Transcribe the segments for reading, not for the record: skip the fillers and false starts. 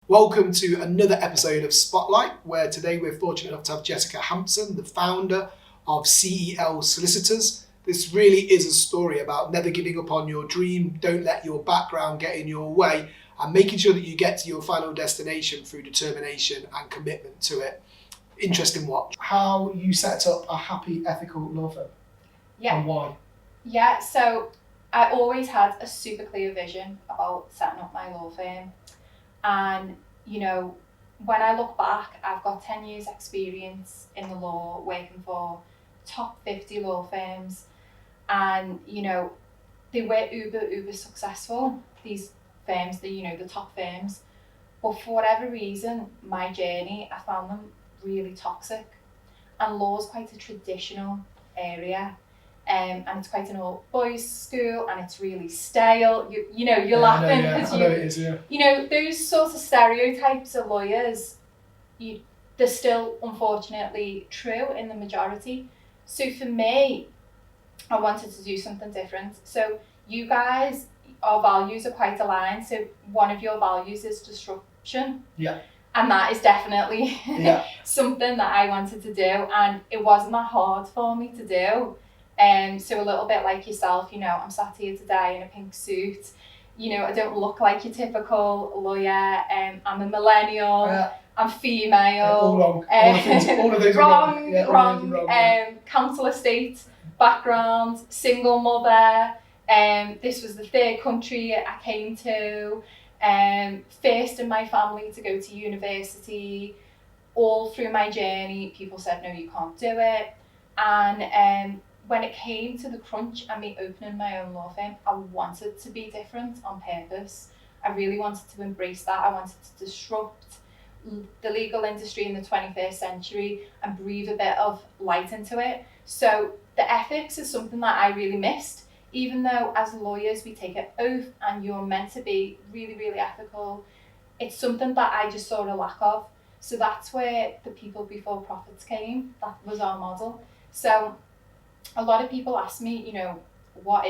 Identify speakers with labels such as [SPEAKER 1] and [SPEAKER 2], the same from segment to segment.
[SPEAKER 1] Welcome to another episode of Spotlight, where today we're fortunate enough to have Jessica Hampson, the founder of CEL Solicitors. This really is a story about never giving up on your dream, don't let your background get in your way, and making sure that you get to your final destination through determination and commitment to it. Interesting watch. How you set up a happy, ethical law firm.
[SPEAKER 2] Yeah.
[SPEAKER 1] And why?
[SPEAKER 2] Yeah, so I always had a super clear vision about setting up my law firm. And, you know, when I look back, I've got 10 years experience in the law, working for top 50 law firms. And, you know, they were uber successful, these firms, the top firms. But for whatever reason, my journey, I found them really toxic. And law is quite a traditional area. And it's quite an old boys' school, and it's really stale. You're laughing because
[SPEAKER 1] I know it is, yeah.
[SPEAKER 2] You know, those sorts of stereotypes of lawyers, they're still unfortunately true in the majority. So for me, I wanted to do something different. So you guys, our values are quite aligned. So one of your values is disruption.
[SPEAKER 1] Yeah.
[SPEAKER 2] And that is definitely something that I wanted to do, and it wasn't that hard for me to do. So a little bit like yourself, I'm sat here today in a pink suit. I don't look like your typical lawyer. I'm a millennial. I'm female.
[SPEAKER 1] All wrong. All of those
[SPEAKER 2] wrong.
[SPEAKER 1] are wrong.
[SPEAKER 2] Council estate background, single mother. This was the third country I came to. First in my family to go to university. All through my journey, people said, no, you can't do it. And when it came to the crunch and me opening my own law firm, I wanted to be different on purpose. I really wanted to embrace that. I wanted to disrupt the legal industry in the 21st century and breathe a bit of light into it. So the ethics is something that I really missed, even though as lawyers we take an oath and you're meant to be really, really ethical. It's something that I just saw a lack of. So that's where the people before profits came. That was our model. So a lot of people ask me, what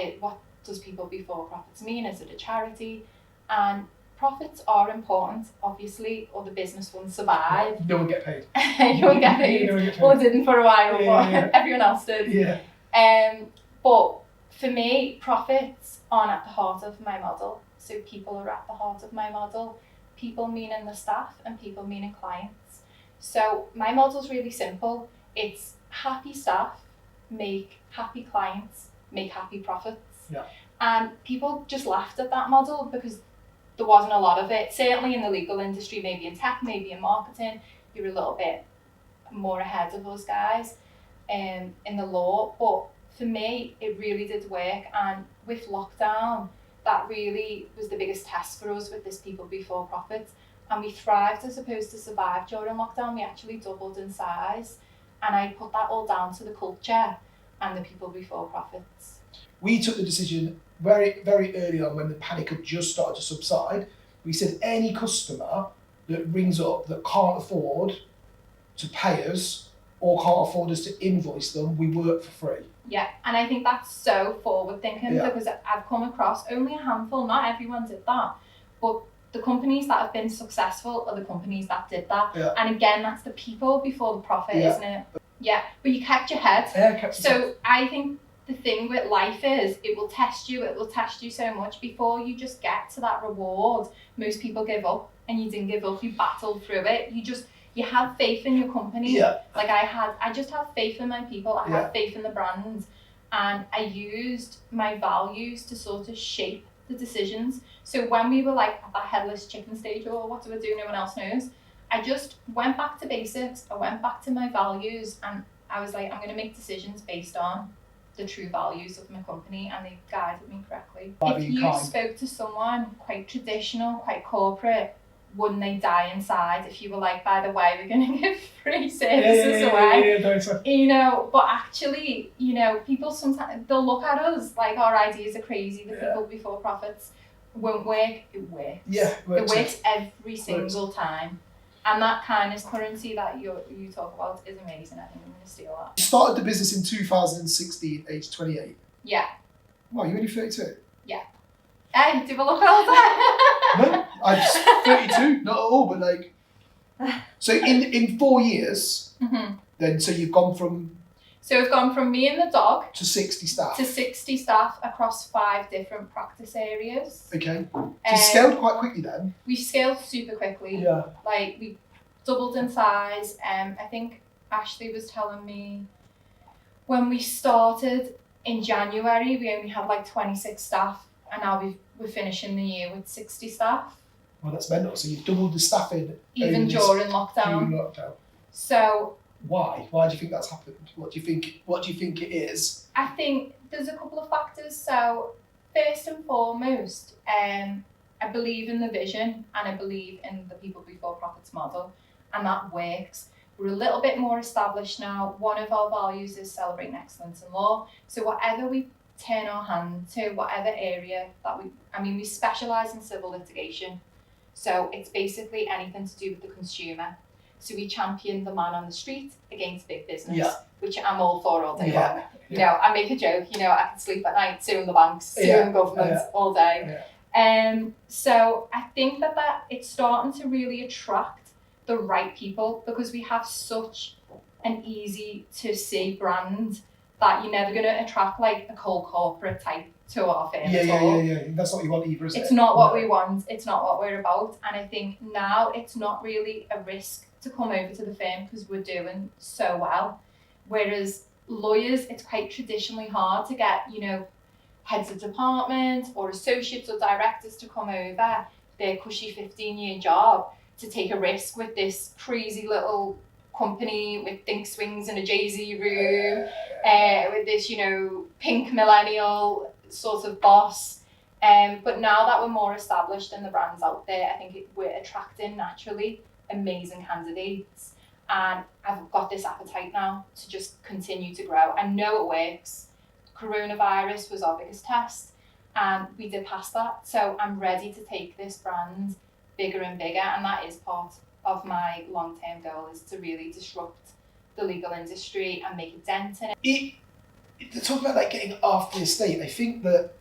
[SPEAKER 2] does people before profits mean? Is it a charity? And profits are important, obviously, or the business won't survive.
[SPEAKER 1] No one get paid.
[SPEAKER 2] You won't get paid. Well, it didn't for a while, but everyone else did.
[SPEAKER 1] Yeah.
[SPEAKER 2] But for me, profits aren't at the heart of my model. So people are at the heart of my model. People meaning the staff and people meaning clients. So my model's really simple. It's happy staff make happy clients, make happy profits.
[SPEAKER 1] Yeah.
[SPEAKER 2] And people just laughed at that model because there wasn't a lot of it. Certainly in the legal industry, maybe in tech, maybe in marketing, you're a little bit more ahead of us guys in the law. But for me, it really did work. And with lockdown, that really was the biggest test for us with this people before profits. And we thrived as opposed to survive during lockdown. We actually doubled in size. And I put that all down to the culture and the people before profits.
[SPEAKER 1] We took the decision very, very early on when the panic had just started to subside. We said any customer that rings up that can't afford to pay us or can't afford us to invoice them, we work for free.
[SPEAKER 2] Yeah, and I think that's so forward thinking because I've come across only a handful, not everyone did that, but the companies that have been successful are the companies that did that.
[SPEAKER 1] Yeah.
[SPEAKER 2] And again, that's the people before the profit, isn't it? Yeah, but you kept your head.
[SPEAKER 1] Yeah,
[SPEAKER 2] so I think the thing with life is it will test you so much before you just get to that reward. Most people give up, and you didn't give up, you battled through it. You have faith in your company.
[SPEAKER 1] Yeah.
[SPEAKER 2] Like I just have faith in my people, I have faith in the brand, and I used my values to sort of shape the decisions. So when we were like at that headless chicken stage, what do I do? No one else knows. I just went back to basics. I went back to my values, and I was like, I'm going to make decisions based on the true values of my company, and they guided me correctly. If you spoke to someone quite traditional, quite corporate, wouldn't they die inside if you were like, by the way, we're going to give free services away? But actually, people sometimes, they'll look at us like our ideas are crazy, the people before profits won't work. It works.
[SPEAKER 1] Yeah,
[SPEAKER 2] it works every single time. And that kind of currency that you talk about is amazing. I think I'm going to steal that.
[SPEAKER 1] You started the business in 2016, age 28.
[SPEAKER 2] Yeah.
[SPEAKER 1] Wow, you're only 32?
[SPEAKER 2] Yeah. Hey, do I look older?
[SPEAKER 1] No, I'm 32, not at all, but like, so in 4 years, then, so you've gone from...
[SPEAKER 2] So we've gone from me and the dog
[SPEAKER 1] to 60 staff.
[SPEAKER 2] To 60 staff across 5 different practice areas.
[SPEAKER 1] Okay. So you scaled quite quickly then?
[SPEAKER 2] We scaled super quickly.
[SPEAKER 1] Yeah.
[SPEAKER 2] Like, we doubled in size. I think Ashley was telling me when we started in January, we only had like 26 staff, and now we're finishing the year with 60 staff.
[SPEAKER 1] Well, that's mental. So you've doubled the staffing
[SPEAKER 2] even during lockdown. So
[SPEAKER 1] why? Why do you think that's happened? What do you think it is?
[SPEAKER 2] I think there's a couple of factors. So first and foremost, I believe in the vision and I believe in the people before profits model, and that works. We're a little bit more established now. One of our values is celebrating excellence in law. So whatever we turn our hand to, whatever area that we specialise in civil litigation. So it's basically anything to do with the consumer. So we champion the man on the street against big business, which I'm all for all day long. You know, I make a joke, I can sleep at night suing the banks, suing governments all day. So I think that it's starting to really attract the right people, because we have such an easy to see brand that you're never going to attract like a cold corporate type to our firm at all.
[SPEAKER 1] Yeah. That's not what you want either, is it?
[SPEAKER 2] It's not what we want. It's not what we're about. And I think now it's not really a risk to come over to the firm because we're doing so well. Whereas lawyers, it's quite traditionally hard to get, heads of department or associates or directors to come over their cushy 15-year job to take a risk with this crazy little company with think swings and a Jay-Z room, with this, pink millennial sort of boss. But now that we're more established and the brand's out there, I think we're attracting naturally amazing candidates. And I've got this appetite now to just continue to grow. I know it works. Coronavirus was our biggest test and we did pass that. So I'm ready to take this brand bigger and bigger, and that is part of my long-term goal, is to really disrupt the legal industry and make a dent in it.
[SPEAKER 1] Talk about like getting off the estate. I think that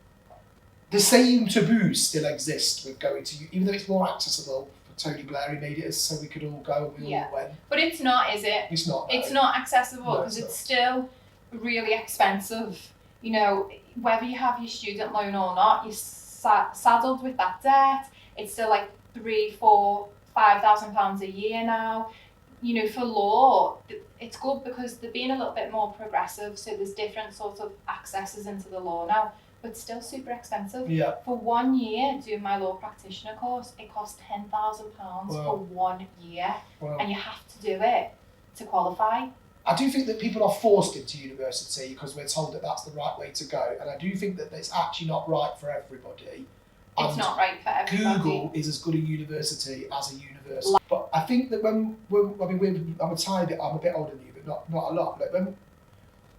[SPEAKER 1] the same taboos still exist with going to, even though it's more accessible. For Tony Blair, he made it so we could all go and we all went.
[SPEAKER 2] But it's not, is it?
[SPEAKER 1] It's not.
[SPEAKER 2] It's not accessible because it's still really expensive. Whether you have your student loan or not, you're saddled with that debt. It's still like £3,000, £4,000, £5,000 a year now. For law, it's good because they're being a little bit more progressive, so there's different sorts of accesses into the law now, but still super expensive.
[SPEAKER 1] Yeah.
[SPEAKER 2] For 1 year doing my law practitioner course, it costs £10,000 for 1 year, and you have to do it to qualify.
[SPEAKER 1] I do think that people are forced into university because we're told that that's the right way to go, and I do think that it's actually not right for everybody.
[SPEAKER 2] It's not right for everybody.
[SPEAKER 1] Google is as good a university as a university. But I think that I'm a bit older than you, but not a lot. Like when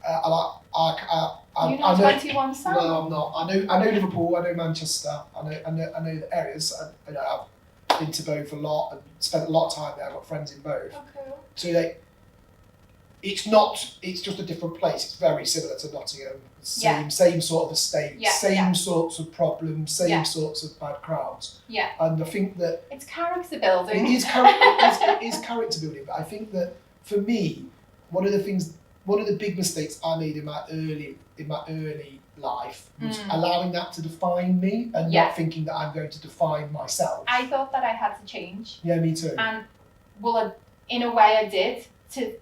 [SPEAKER 2] you're not 21, Sam?
[SPEAKER 1] No, I'm not. I know Liverpool. I know Manchester. I know the areas. I've been to both a lot and spent a lot of time there. I've got friends in both.
[SPEAKER 2] Okay.
[SPEAKER 1] So it's just a different place. It's very similar to Nottingham. Same sort of estate, same sorts of problems, same sorts of bad crowds. Yeah. And I think that
[SPEAKER 2] it's character building.
[SPEAKER 1] It is character building, but I think that for me, one of the big mistakes I made in my early life was allowing that to define me and not thinking that I'm going to define myself.
[SPEAKER 2] I thought that I had to change.
[SPEAKER 1] Yeah, me too.
[SPEAKER 2] And in a way I did to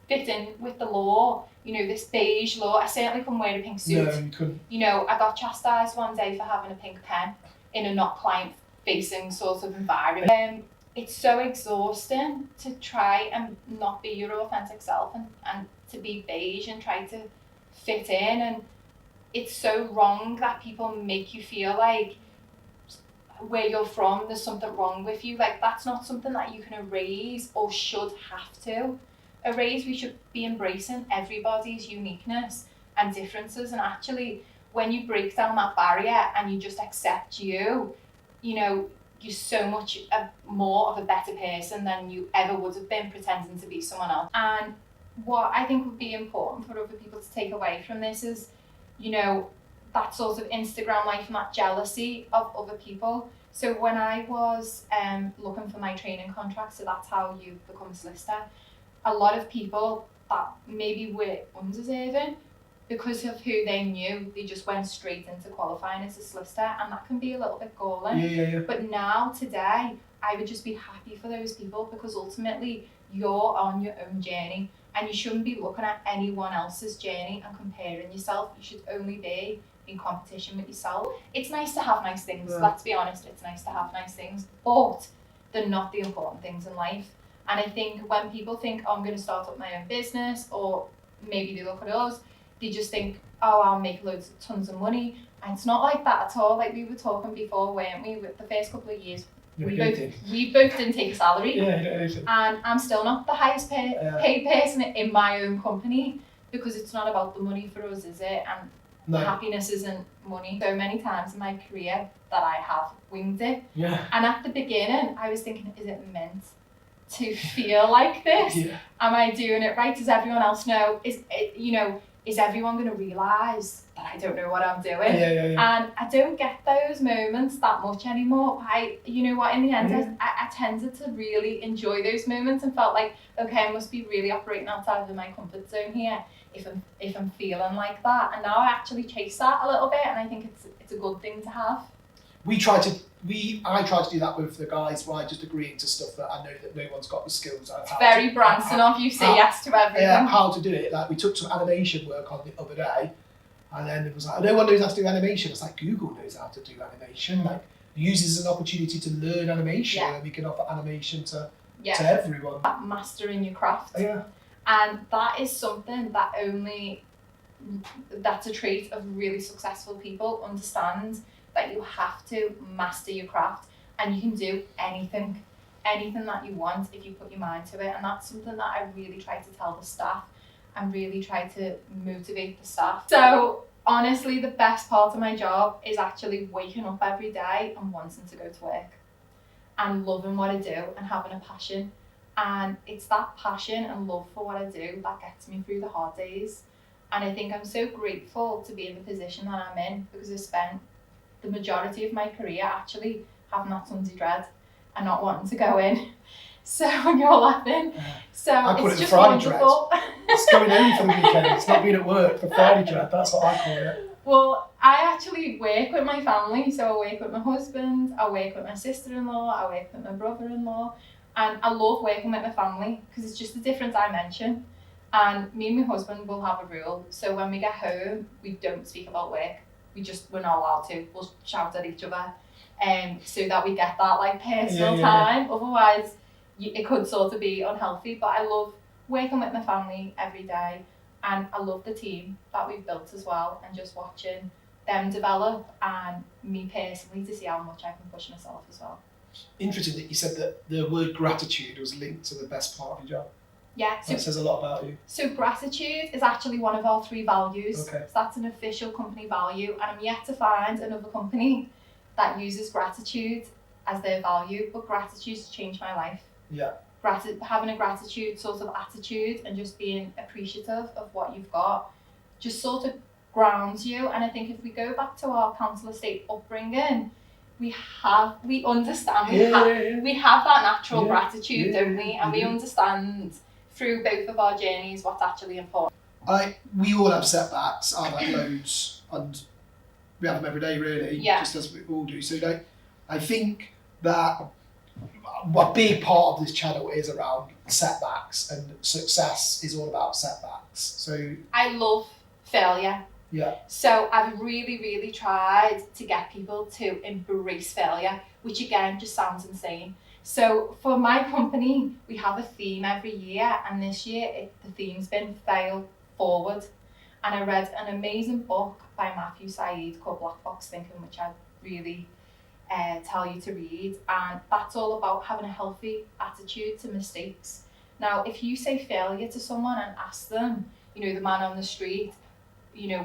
[SPEAKER 2] fit in with the law, this beige law. I certainly couldn't wear a pink suit.
[SPEAKER 1] No, you couldn't.
[SPEAKER 2] I got chastised one day for having a pink pen in a not client-facing sort of environment. It's so exhausting to try and not be your authentic self and to be beige and try to fit in. And it's so wrong that people make you feel like where you're from, there's something wrong with you. Like, that's not something that you can erase or should have to erase. We should be embracing everybody's uniqueness and differences, and actually when you break down that barrier and you just accept you're so much more of a better person than you ever would have been pretending to be someone else. And what I think would be important for other people to take away from this is that sort of Instagram life and that jealousy of other people. So when I was looking for my training contract, so that's how you become a solicitor, a lot of people that maybe were undeserving, because of who they knew, they just went straight into qualifying as a solicitor, and that can be a little bit galling.
[SPEAKER 1] Yeah.
[SPEAKER 2] But now, today, I would just be happy for those people, because ultimately you're on your own journey and you shouldn't be looking at anyone else's journey and comparing yourself. You should only be in competition with yourself. It's nice to have nice things, let's be honest, it's nice to have nice things, but they're not the important things in life. And I think when people think, oh, I'm going to start up my own business, or maybe they look at us, they just think, oh, I'll make tons of money. And it's not like that at all. Like we were talking before, weren't we? With the first couple of years, we both didn't take a salary. And I'm still not the highest paid person in my own company, because it's not about the money for us, is it? And happiness isn't money. So many times in my career that I have winged it.
[SPEAKER 1] Yeah.
[SPEAKER 2] And at the beginning, I was thinking, is it meant to feel like this?
[SPEAKER 1] Yeah.
[SPEAKER 2] Am I doing it right? Does everyone else know? Is everyone going to realise that I don't know what I'm doing?
[SPEAKER 1] Yeah.
[SPEAKER 2] And I don't get those moments that much anymore. You know what, in the end, I tended to really enjoy those moments and felt like, okay, I must be really operating outside of my comfort zone here if I'm feeling like that. And now I actually chase that a little bit, and I think it's a good thing to have.
[SPEAKER 1] I try to do that with the guys by just agreeing to stuff that I know that no one's got the skills.
[SPEAKER 2] It's very Branson of you, say yes to everything.
[SPEAKER 1] Yeah, how to do it. Like we took some animation work on the other day, and then it was like, no one knows how to do animation. It's like Google knows how to do animation. Like uses an opportunity to learn animation, and we can offer animation to everyone.
[SPEAKER 2] Mastering your craft.
[SPEAKER 1] Yeah.
[SPEAKER 2] And that is something that that's a trait of really successful people. Understand that you have to master your craft, and you can do anything that you want if you put your mind to it. And that's something that I really try to tell the staff and really try to motivate the staff. So honestly, the best part of my job is actually waking up every day and wanting to go to work and loving what I do and having a passion. And it's that passion and love for what I do that gets me through the hard days. And I think I'm so grateful to be in the position that I'm in, because I spent the majority of my career actually having that Sunday dread and not wanting to go in. So when you're laughing, so
[SPEAKER 1] I call
[SPEAKER 2] it's
[SPEAKER 1] it
[SPEAKER 2] just
[SPEAKER 1] Friday
[SPEAKER 2] wonderful.
[SPEAKER 1] Dread. It's going home for the weekend. It's not being at work for Friday dread. That's what I call it.
[SPEAKER 2] Well, I actually work with my family. So I work with my husband, I work with my sister-in-law, I work with my brother-in-law, and I love working with my family because it's just a different dimension. And me and my husband will have a rule. So when we get home, we don't speak about work. We're not allowed to. We'll shout at each other, so that we get that like personal time. Otherwise, it could sort of be unhealthy. But I love working with my family every day, and I love the team that we've built as well, and just watching them develop, and me personally to see how much I can push myself as well.
[SPEAKER 1] Interesting that you said that the word gratitude was linked to the best part of your job.
[SPEAKER 2] Yeah, so
[SPEAKER 1] that says a lot about you.
[SPEAKER 2] So gratitude is actually one of our 3 values.
[SPEAKER 1] Okay.
[SPEAKER 2] So that's an official company value, and I'm yet to find another company that uses gratitude as their value. But gratitude's changed my life.
[SPEAKER 1] Yeah.
[SPEAKER 2] Having a gratitude sort of attitude and just being appreciative of what you've got just sort of grounds you. And I think if we go back to our council estate upbringing, we understand, we have that natural gratitude, don't we? And we understand through both of our journeys what's actually important.
[SPEAKER 1] We all have setbacks. I've had loads, and we have them every day, really, just as we all do. So I think that a big part of this channel is around setbacks, and success is all about setbacks. So
[SPEAKER 2] I love failure.
[SPEAKER 1] Yeah.
[SPEAKER 2] So I've really, really tried to get people to embrace failure, which again just sounds insane. So for my company, we have a theme every year, and this year the theme's been Fail Forward. And I read an amazing book by Matthew Said called Black Box Thinking, which I really tell you to read. And that's all about having a healthy attitude to mistakes. Now, if you say failure to someone and ask them, the man on the street,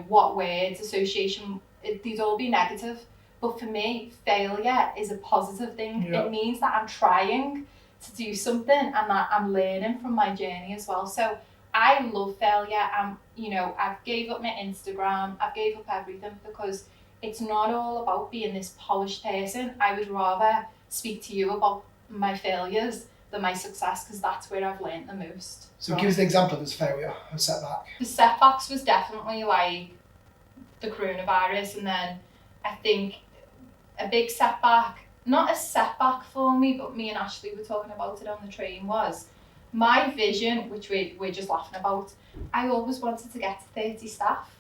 [SPEAKER 2] what words, association, these all be negative. But for me, failure is a positive thing.
[SPEAKER 1] Yeah.
[SPEAKER 2] It means that I'm trying to do something and that I'm learning from my journey as well. So I love failure. I've gave up my Instagram, I've gave up everything because it's not all about being this polished person. I would rather speak to you about my failures than my success, because that's where I've learned the most.
[SPEAKER 1] So give us an example of this failure, a setback.
[SPEAKER 2] The setbacks was definitely like the coronavirus, and then I think a big setback, not a setback for me, but me and Ashley were talking about it on the train, was my vision, which we're just laughing about. I always wanted to get to 30 staff.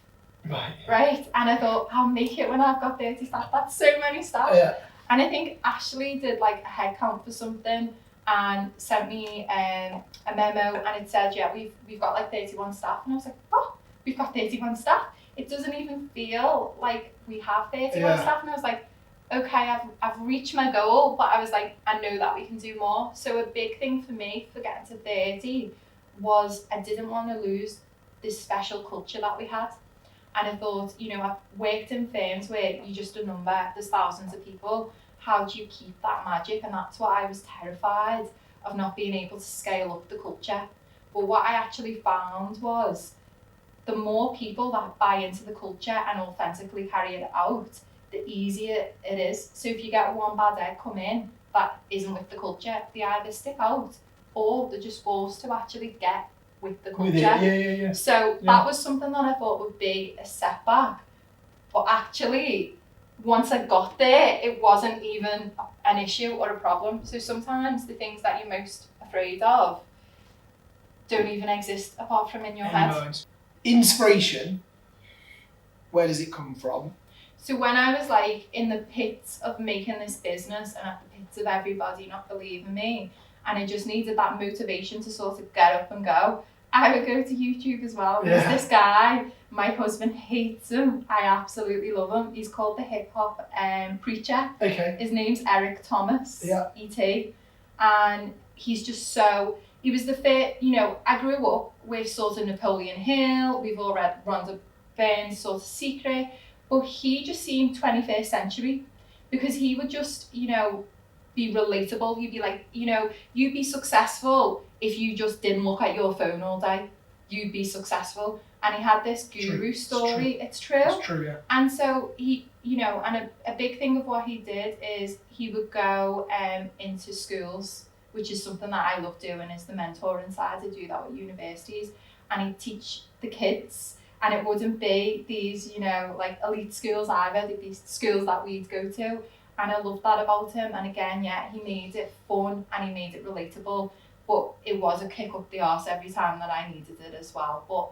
[SPEAKER 2] Right? And I thought, I'll make it when I've got 30 staff. That's so many staff.
[SPEAKER 1] Yeah.
[SPEAKER 2] And I think Ashley did like a head count for something and sent me a memo, and it said, yeah, we've got like 31 staff. And I was like, oh, we've got 31 staff. It doesn't even feel like we have 31 staff. And I was like, okay, I've reached my goal, but I was like, I know that we can do more. So a big thing for me for getting to 30 was I didn't want to lose this special culture that we had. And I thought, you know, I've worked in firms where you're just a number, there's thousands of people. How do you keep that magic? And that's what I was terrified of, not being able to scale up the culture. But what I actually found was the more people that buy into the culture and authentically carry it out, the easier it is. So if you get one bad egg come in that isn't with the culture, they either stick out or they're just forced to actually get with the culture.
[SPEAKER 1] Yeah.
[SPEAKER 2] So that was something that I thought would be a setback. But actually, once I got there, it wasn't even an issue or a problem. So sometimes the things that you're most afraid of don't even exist apart from in your head.
[SPEAKER 1] Inspiration, where does it come from?
[SPEAKER 2] So when I was like in the pits of making this business and at the pits of everybody not believing me, and I just needed that motivation to sort of get up and go, I would go to YouTube as well. There's this guy, my husband hates him. I absolutely love him. He's called the hip hop preacher.
[SPEAKER 1] Okay.
[SPEAKER 2] His name's Eric Thomas, E.T. And he's just so, he was the first, you know, I grew up with sort of Napoleon Hill. We've all read Rhonda Byrne's sort of Secret. But he just seemed 21st century, because he would just, you know, be relatable. You'd be like, you know, you'd be successful if you just didn't look at your phone all day. You'd be successful. And he had this guru story. It's true.
[SPEAKER 1] It's true, yeah.
[SPEAKER 2] And so he, you know, and a big thing of what he did is he would go into schools, which is something that I love doing, is the mentoring side. To do that with universities, and he'd teach the kids. And it wouldn't be these, you know, like elite schools either. They'd be schools that we'd go to. And I loved that about him. And again, yeah, he made it fun and he made it relatable. But it was a kick up the arse every time that I needed it as well. But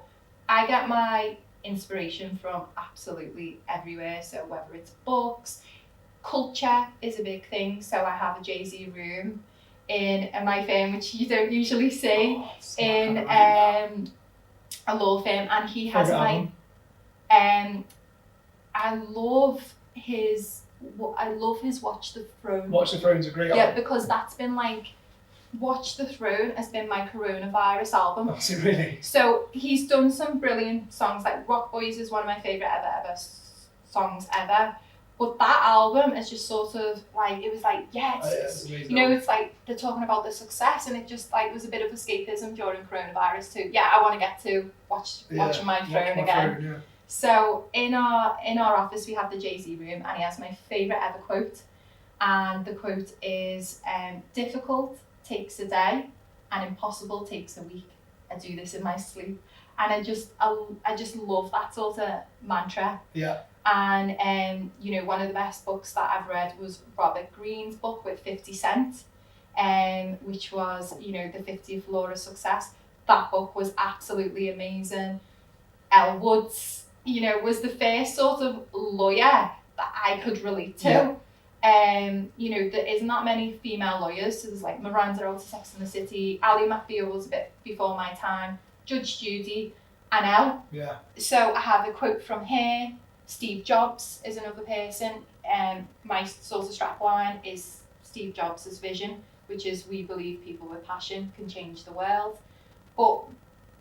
[SPEAKER 2] I get my inspiration from absolutely everywhere. So whether it's books, culture is a big thing. So I have a Jay-Z room in my firm, which you don't usually see, in a law firm, and he has my I love his Watch the Throne.
[SPEAKER 1] Watch the Throne's a great album.
[SPEAKER 2] Yeah, because that's been like, Watch the Throne has been my coronavirus album.
[SPEAKER 1] Oh, is it really?
[SPEAKER 2] So he's done some brilliant songs, like Rock Boys is one of my favourite ever songs ever. But that album is just sort of like, it was like, it's you know, it's like they're talking about the success, and it just like was a bit of escapism during coronavirus too. Yeah, I want to get to watching my throne again. So in our office we have the Jay-Z room, and he has my favourite ever quote, and the quote is, difficult takes a day and impossible takes a week. I do this in my sleep. And I just love that sort of mantra.
[SPEAKER 1] Yeah.
[SPEAKER 2] And you know, one of the best books that I've read was Robert Greene's book with 50 Cent, which was, you know, the 50th Law of Success. That book was absolutely amazing. Elle Woods, you know, was the first sort of lawyer that I could relate to. You know, there isn't that many female lawyers, so there's like Miranda out of Sex and the City, Ally McBeal was a bit before my time, Judge Judy, and Elle.
[SPEAKER 1] Yeah.
[SPEAKER 2] So I have a quote from her. Steve Jobs is another person. My sort of strapline is Steve Jobs' vision, which is, we believe people with passion can change the world. But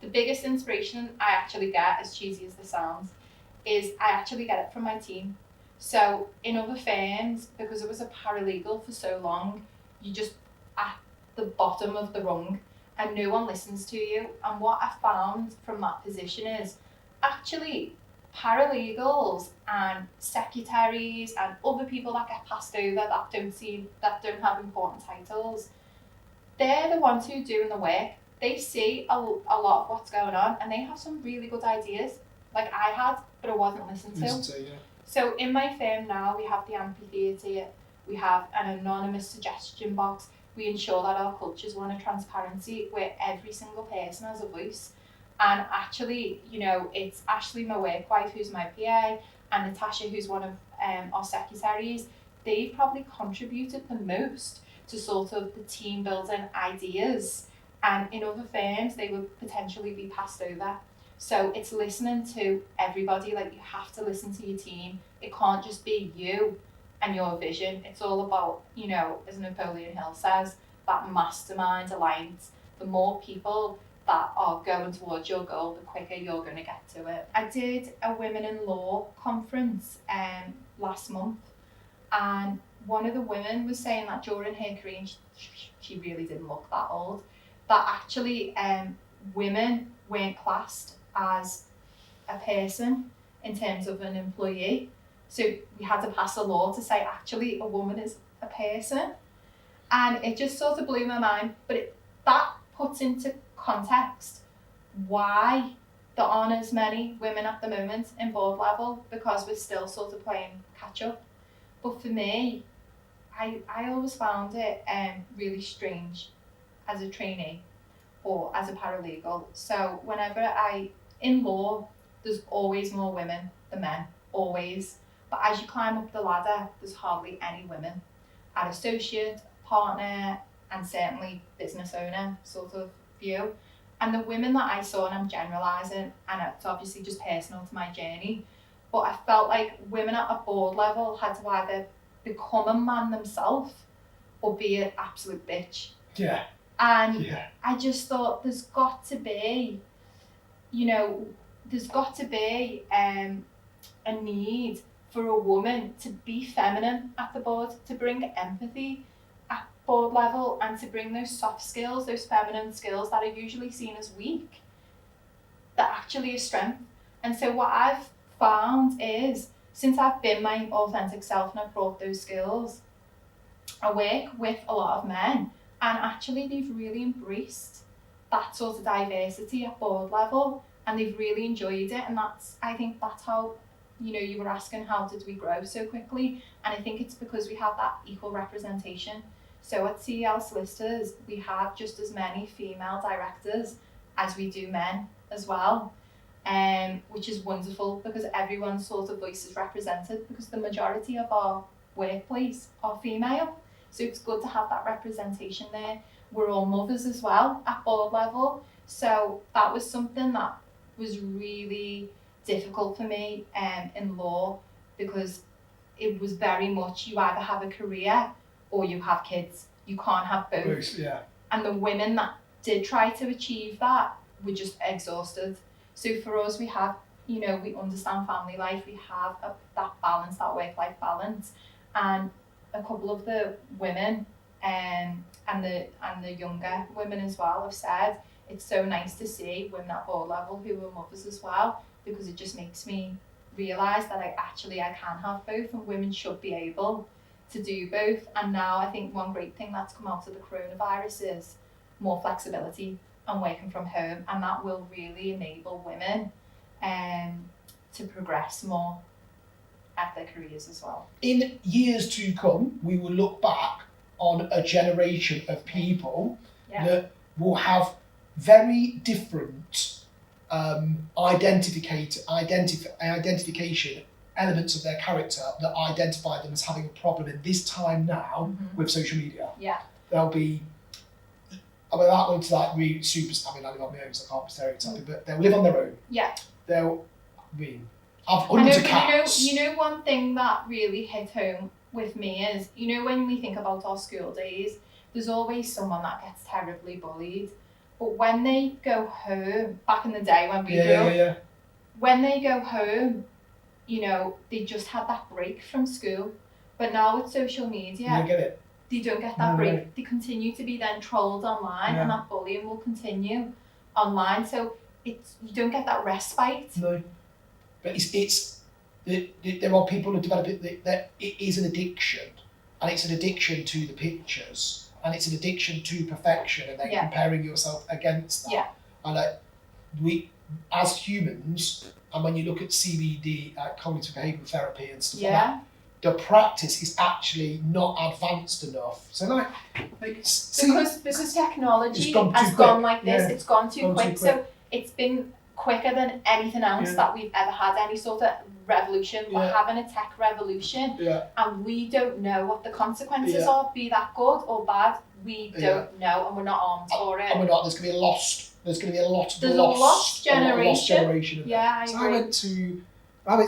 [SPEAKER 2] the biggest inspiration I actually get, as cheesy as this sounds, is I actually get it from my team. So in other firms, because it was a paralegal for so long, you just at the bottom of the rung and no one listens to you. And what I found from that position is, actually, paralegals and secretaries and other people that get passed over that don't have important titles, they're the ones who are doing the work. They see a lot of what's going on and they have some really good ideas, like I had, but it wasn't listened to.
[SPEAKER 1] Yeah.
[SPEAKER 2] So in my firm now, we have the amphitheatre, we have an anonymous suggestion box. We ensure that our culture is one of transparency where every single person has a voice. And actually, you know, it's Ashley, my work wife, who's my PA, and Natasha, who's one of our secretaries. They've probably contributed the most to sort of the team building ideas. And in other firms, they would potentially be passed over. So it's listening to everybody. Like, you have to listen to your team. It can't just be you and your vision. It's all about, you know, as Napoleon Hill says, that mastermind alliance. The more people that are going towards your goal, the quicker you're going to get to it. I did a Women in Law conference last month, and one of the women was saying that during her career, she really didn't look that old, that actually women weren't classed as a person in terms of an employee. So we had to pass a law to say actually a woman is a person. And it just sort of blew my mind. But that puts into context why there aren't as many women at the moment in board level, because we're still sort of playing catch up. But for me, I always found it really strange as a trainee or as a paralegal. So whenever in law, there's always more women than men, always. But as you climb up the ladder, there's hardly any women at associate, partner, and certainly business owner sort of view. And the women that I saw, and I'm generalising, and it's obviously just personal to my journey, but I felt like women at a board level had to either become a man themselves or be an absolute bitch.
[SPEAKER 1] Yeah.
[SPEAKER 2] And yeah. I just thought there's got to be, you know, a need for a woman to be feminine at the board, to bring empathy at board level, and to bring those soft skills, those feminine skills that are usually seen as weak, that actually is strength. And so what I've found is, since I've been my authentic self and I've brought those skills, I work with a lot of men, and actually they've really embraced that sort of diversity at board level, and they've really enjoyed it. And I think that's how, you know, you were asking how did we grow so quickly, and I think it's because we have that equal representation. So at CEL Solicitors, we have just as many female directors as we do men as well, which is wonderful because everyone's sort of voice is represented, because the majority of our workplace are female. So it's good to have that representation there. We're all mothers as well at board level. So that was something that was really difficult for me in law, because it was very much you either have a career or you have kids. You can't have both. Yeah. And the women that did try to achieve that were just exhausted. So for us, we have, you know, we understand family life. We have that balance, that work-life balance. And a couple of the women and the younger women as well have said it's so nice to see women at board level who are mothers as well, because it just makes me realise that I can have both, and women should be able to do both. And now I think one great thing that's come out of the coronavirus is more flexibility and working from home, and that will really enable women to progress more at their careers as well.
[SPEAKER 1] In years to come, we will look back on a generation of people that will have very different identification elements of their character that identify them as having a problem in this time now with social media.
[SPEAKER 2] Yeah.
[SPEAKER 1] They'll be, I mean, that one's like really super, I mean, I live on my own, so I can't be stereotyping, but they'll live on their own.
[SPEAKER 2] Yeah.
[SPEAKER 1] They'll, have hundreds of cats.
[SPEAKER 2] You know, one thing that really hit home with me is, you know, when we think about our school days, there's always someone that gets terribly bullied. But when they go home, back in the day when we grew up, when they go home, you know, they just had that break from school. But now with social media, they don't get that break. Right. They continue to be then trolled online, and that bullying will continue online. So you don't get that respite.
[SPEAKER 1] No. But there are people who develop it that it is an addiction, and it's an addiction to the pictures, and it's an addiction to perfection, and then comparing yourself against that.
[SPEAKER 2] Yeah.
[SPEAKER 1] And we, as humans, and when you look at CBD, cognitive behavioural therapy and stuff like that, the practice is actually not advanced enough. So
[SPEAKER 2] because technology has gone like this, it's gone too quick. So it's been quicker than anything else that we've ever had, any sort of revolution. We're having a tech revolution, and we don't know what the consequences are, be that good or bad. We don't know, and we're not armed for it.
[SPEAKER 1] And we're not. There's going to be a lost
[SPEAKER 2] generation. Yeah, I agree.
[SPEAKER 1] I went to.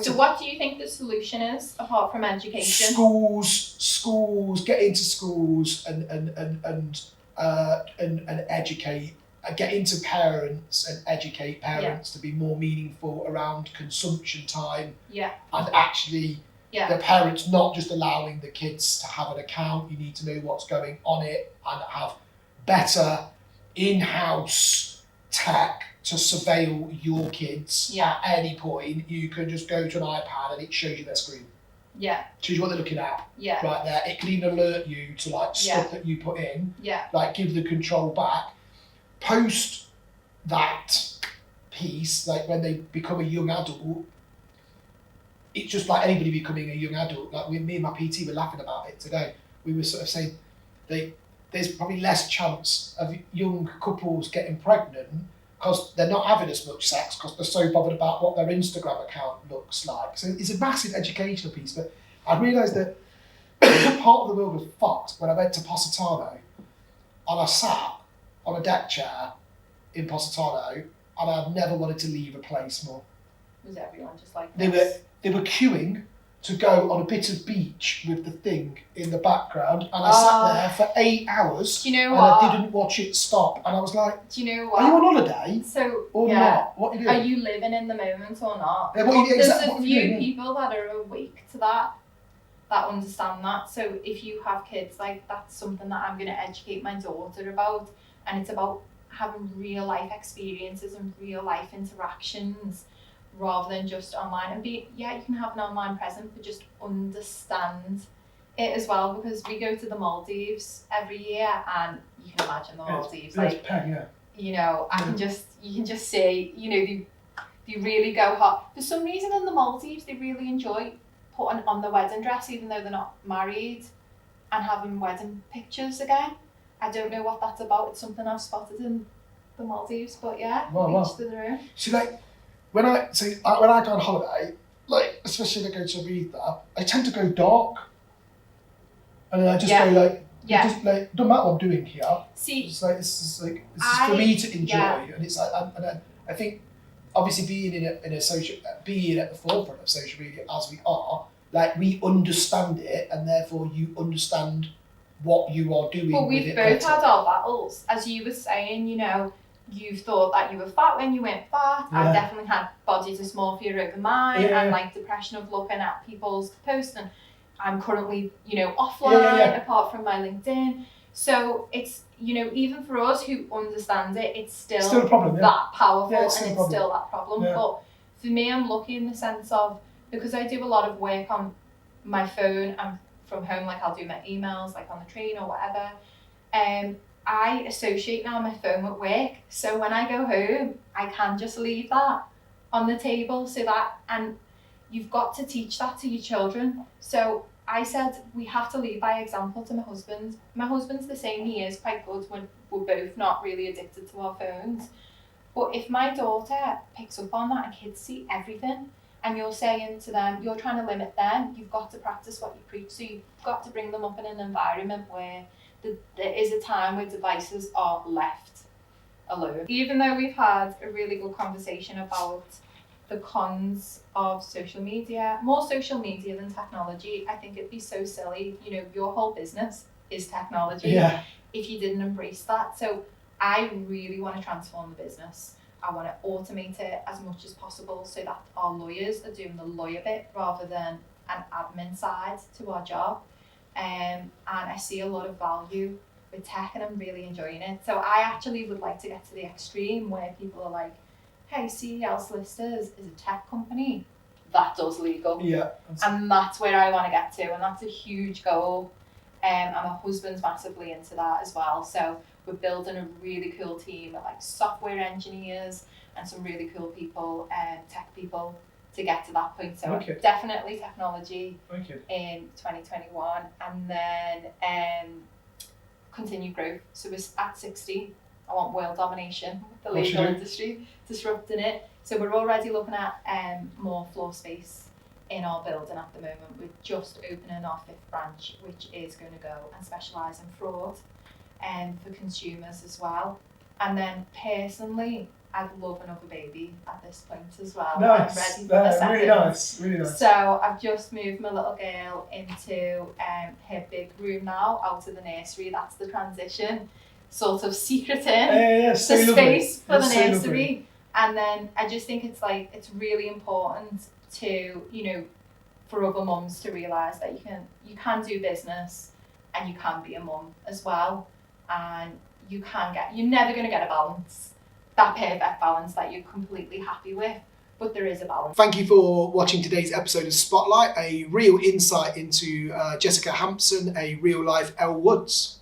[SPEAKER 2] So what do you think the solution is, apart from education?
[SPEAKER 1] Schools, get into schools and educate. Get into parents and educate parents to be more meaningful around consumption time.
[SPEAKER 2] Yeah.
[SPEAKER 1] And actually, the parents not just allowing the kids to have an account. You need to know what's going on it and have better in-house tech to surveil your kids at any point. You can just go to an iPad and it shows you their screen.
[SPEAKER 2] Yeah.
[SPEAKER 1] Shows you what they're looking at.
[SPEAKER 2] Yeah.
[SPEAKER 1] Right there. It can even alert you to like stuff that you put in.
[SPEAKER 2] Yeah.
[SPEAKER 1] Like give the control back. Post that piece, like when they become a young adult, it's just like anybody becoming a young adult. Like me and my PT were laughing about it today. We were sort of saying there's probably less chance of young couples getting pregnant because they're not having as much sex because they're so bothered about what their Instagram account looks like. So it's a massive educational piece. But I realised that part of the world was fucked when I went to Positano and I sat on a deck chair in Positano, and I've never wanted to leave a place more.
[SPEAKER 2] Was everyone just like
[SPEAKER 1] this? They were queuing to go on a bit of beach with the thing in the background, and I sat there for 8 hours.
[SPEAKER 2] Do you know
[SPEAKER 1] and
[SPEAKER 2] what?
[SPEAKER 1] I didn't watch it stop, and I was like,
[SPEAKER 2] do you know what?
[SPEAKER 1] Are you on holiday?
[SPEAKER 2] Or
[SPEAKER 1] not? What are you doing?
[SPEAKER 2] Are you living in the moment or not?
[SPEAKER 1] Yeah,
[SPEAKER 2] There's a few people that are awake to that understand that. So if you have kids, like that's something that I'm going to educate my daughter about. And it's about having real life experiences and real life interactions rather than just online. And you can have an online presence, but just understand it as well. Because we go to the Maldives every year, and you can imagine the Maldives. You know, you can just say, you know, they really go hot. For some reason in the Maldives, they really enjoy putting on the wedding dress, even though they're not married, and having wedding pictures again. I don't know what that's about. It's something I've spotted in the Maldives, but each to their own.
[SPEAKER 1] So like, when I go on holiday, like especially if I go to Ibiza, I tend to go dark, and then I just go like, just like, doesn't matter what I'm doing here.
[SPEAKER 2] See,
[SPEAKER 1] it's this is for me to enjoy, and it's like, I think obviously being at the forefront of social media as we are, like we understand it, and therefore you understand what you are doing.
[SPEAKER 2] But we've both had our battles. As you were saying, you know, you thought that you were fat when you weren't fat. I definitely had body dysmorphia over mine and like depression of looking at people's posts, and I'm currently, you know, offline apart from my LinkedIn. So it's, you know, even for us who understand it, it's still
[SPEAKER 1] a problem,
[SPEAKER 2] that powerful, and it's
[SPEAKER 1] still
[SPEAKER 2] that problem. But for me, I'm lucky in the sense of, because I do a lot of work on my phone and from home, like I'll do my emails like on the train or whatever. I associate now my phone with work. So when I go home, I can just leave that on the table, so that, and you've got to teach that to your children. So I said we have to lead by example to my husband. My husband's the same, he is quite good when we're both not really addicted to our phones. But if my daughter picks up on that and kids see everything, and you're saying to them, you're trying to limit them, you've got to practice what you preach. So you've got to bring them up in an environment where there is a time where devices are left alone. Even though we've had a really good conversation about the cons of social media, more social media than technology, I think it'd be so silly. You know, your whole business is technology if you didn't embrace that. So I really want to transform the business. I want to automate it as much as possible so that our lawyers are doing the lawyer bit rather than an admin side to our job. And I see a lot of value with tech, and I'm really enjoying it. So I actually would like to get to the extreme where people are like, hey, CEL Solicitors is a tech company. that does legal.
[SPEAKER 1] Yeah.
[SPEAKER 2] And that's where I want to get to, and that's a huge goal. And my husband's massively into that as well. So we're building a really cool team of like software engineers and some really cool people, tech people, to get to that point. So definitely technology in 2021, and then continued growth. So we're at 60. I want world domination with the legal industry, disrupting it. So we're already looking at more floor space in our building at the moment. We're just opening our 5th branch, which is going to go and specialise in fraud for consumers as well. And then personally, I'd love another baby at this point as well.
[SPEAKER 1] Nice.
[SPEAKER 2] I'm ready for the second.
[SPEAKER 1] Really nice.
[SPEAKER 2] So I've just moved my little girl into her big room now, out of the nursery. That's the transition, sort of secreting the space for the nursery. And then I just think it's really important to, for other mums to realise that you can do business and you can be a mum as well, and you're never going to get a balance, that perfect balance that you're completely happy with, but there is a balance.
[SPEAKER 1] Thank you for watching today's episode of Spotlight, a real insight into Jessica Hampson, a real life Elle Woods.